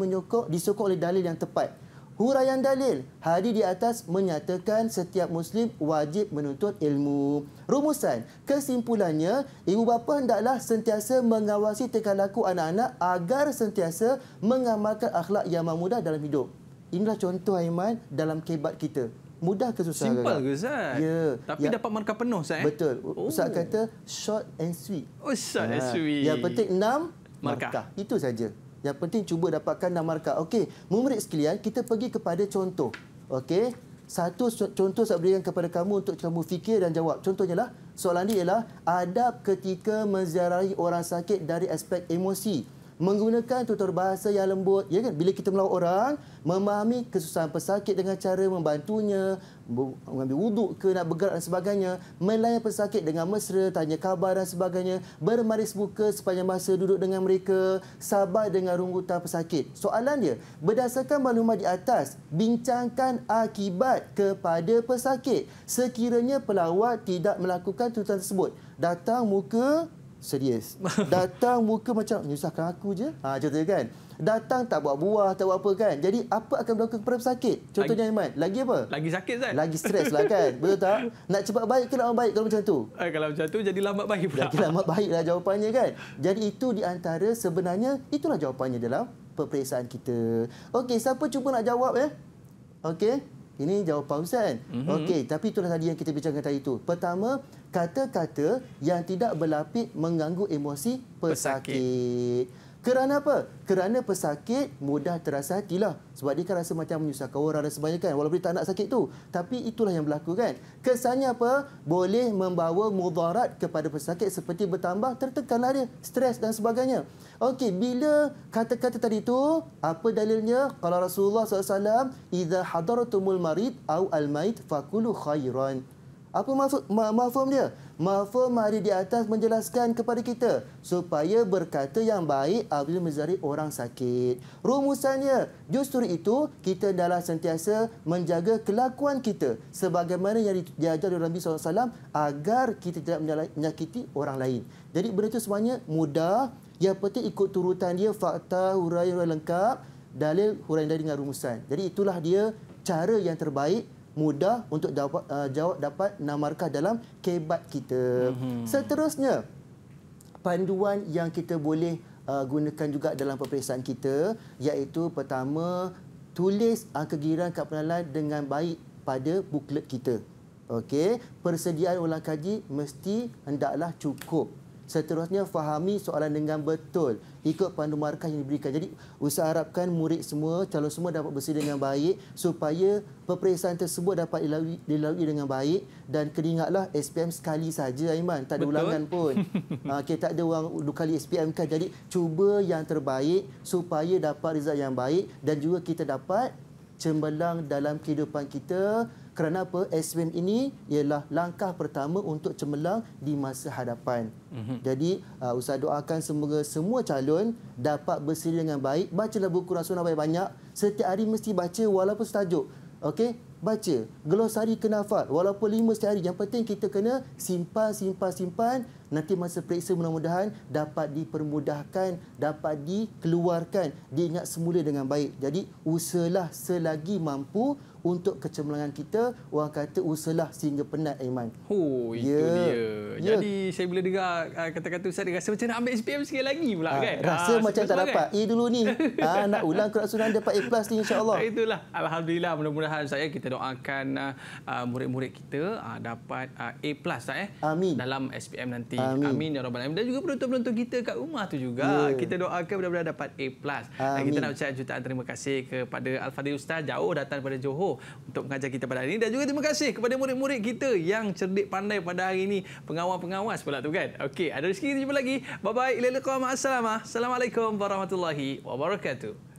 disokong oleh dalil yang tepat. Huraian dalil. Hadis di atas menyatakan setiap Muslim wajib menuntut ilmu. Rumusan. Kesimpulannya, ibu bapa hendaklah sentiasa mengawasi tingkah laku anak-anak agar sentiasa mengamalkan akhlak yang mudah dalam hidup. Inilah contoh, Aiman, dalam kebat kita. Mudah ke susah?
Simple ke, Ustaz?
Ya.
Tapi dapat markah penuh, Ustaz?
Betul. Ustaz kata short and sweet.
Short and sweet.
Yang penting 6 markah. Itu saja. Yang penting cuba dapatkan 6 markah. Okey, murid sekalian, kita pergi kepada contoh. Okey, satu contoh saya berikan kepada kamu untuk kamu fikir dan jawab. Contohnya lah, soalan dia ialah adab ketika menziarahi orang sakit dari aspek emosi. Menggunakan tutur bahasa yang lembut, ya kan? Bila kita melawat orang, memahami kesusahan pesakit dengan cara membantunya, mengambil wuduk ke, nak bergerak dan sebagainya, melayan pesakit dengan mesra, tanya khabar dan sebagainya, bermaris muka sepanjang masa duduk dengan mereka, sabar dengan rungutan pesakit. Soalan dia, berdasarkan maklumat di atas, bincangkan akibat kepada pesakit sekiranya pelawat tidak melakukan tuntutan tersebut. Datang muka serius. Datang muka macam menyusahkan aku je. Contohnya kan. Datang tak buat buah, tak buat apa kan. Jadi apa akan berlaku kepada pesakit? Contohnya, Aiman. Lagi apa?
Lagi sakit, Zat.
Lagi stres lah kan. Betul tak? Nak cepat baik ke nak baik kalau macam tu?
Kalau macam tu jadi lambat baik pula.
Jadi lambat baik lah jawapannya kan. Jadi itu di antara sebenarnya itulah jawapannya dalam peperiksaan kita. Okey, siapa cuba nak jawab ya? Okey. Ini jawapan Ustaz. Okey, tapi itulah tadi yang kita bincangkan tadi itu. Pertama, kata-kata yang tidak berlapik mengganggu emosi pesakit. Kerana apa? Kerana pesakit mudah terasa hatilah. Sebab dia kan rasa macam menyusahkan orang dan sebagainya kan. Walaupun dia tak nak sakit tu. Tapi itulah yang berlaku kan. Kesannya apa? Boleh membawa mudarat kepada pesakit seperti bertambah tertekanlah dia. Stres dan sebagainya. Okey, bila kata-kata tadi tu, apa dalilnya? Kalau Rasulullah SAW, "Idza hadaratumul marid au al-mait fakulu khairan." Apa mafhum dia? Mafhum hari di atas menjelaskan kepada kita supaya berkata yang baik apabila mencari orang sakit. Rumusannya, justru itu kita adalah sentiasa menjaga kelakuan kita sebagaimana yang diajar oleh Nabi SAW agar kita tidak menyakiti orang lain. Jadi benda itu semuanya mudah. Yang penting ikut turutan dia, fakta, huraian lengkap, dalil, huraian dengan rumusan. Jadi itulah dia cara yang terbaik, mudah untuk jawab dapat 6 markah dalam kebat kita. Seterusnya, panduan yang kita boleh gunakan juga dalam peperiksaan kita, iaitu pertama, tulis kegiran kad pengenalan dengan baik pada buklet kita. Okey, persediaan ulang kaji mesti hendaklah cukup. Seterusnya, fahami soalan dengan betul. Ikut pandu markah yang diberikan. Jadi, Ustaz harapkan murid semua, calon semua dapat bersedia dengan baik supaya peperiksaan tersebut dapat dilalui dengan baik. Dan kena ingatlah, SPM sekali saja, Aiman. Tak ada ulangan pun. Kita tak ada orang 2 kali SPM kan. Jadi, cuba yang terbaik supaya dapat result yang baik. Dan juga kita dapat cemerlang dalam kehidupan kita. Kerana apa? SPM ini ialah langkah pertama untuk cemerlang di masa hadapan. Jadi, Ustaz doakan semoga semua calon dapat bersedia dengan baik. Bacalah buku Rasulullah banyak-banyak. Setiap hari mesti baca walaupun setajuk. Okey? Baca. Glosari kena hafal. Walaupun 5 setiap hari. Yang penting kita kena simpan. Nanti masa periksa mudah-mudahan dapat dipermudahkan, dapat dikeluarkan, diingat semula dengan baik. Jadi, usahalah selagi mampu untuk kecemerlangan kita. Orang kata usahalah sehingga penat, Aiman.
Itu dia. Jadi saya bila dengar kata-kata Ustaz, dia rasa macam nak ambil SPM sekali lagi pula kan.
Rasa macam tak dapat A dulu ni. Nak ulang Quran Sunnah dapat A+ ni, insya-Allah.
Itulah. Alhamdulillah, mudah-mudahan saya kita doakan murid-murid kita dapat A+
Amin.
dalam SPM nanti. Amin ya rabbal alamin. Dan juga penonton-penonton kita kat rumah tu juga. Kita doakan mudah-mudahan dapat A+. Dan kita nak ucapkan jutaan terima kasih kepada Al-Fadhil Ustaz jauh datang daripada Johor untuk mengajar kita pada hari ini. Dan juga terima kasih kepada murid-murid kita yang cerdik pandai pada hari ini. Pengawas-pengawas pula tu kan. Okey, ada rezeki kita jumpa lagi. Bye-bye. Ila liqa ma'assalamah. Assalamualaikum warahmatullahi wabarakatuh.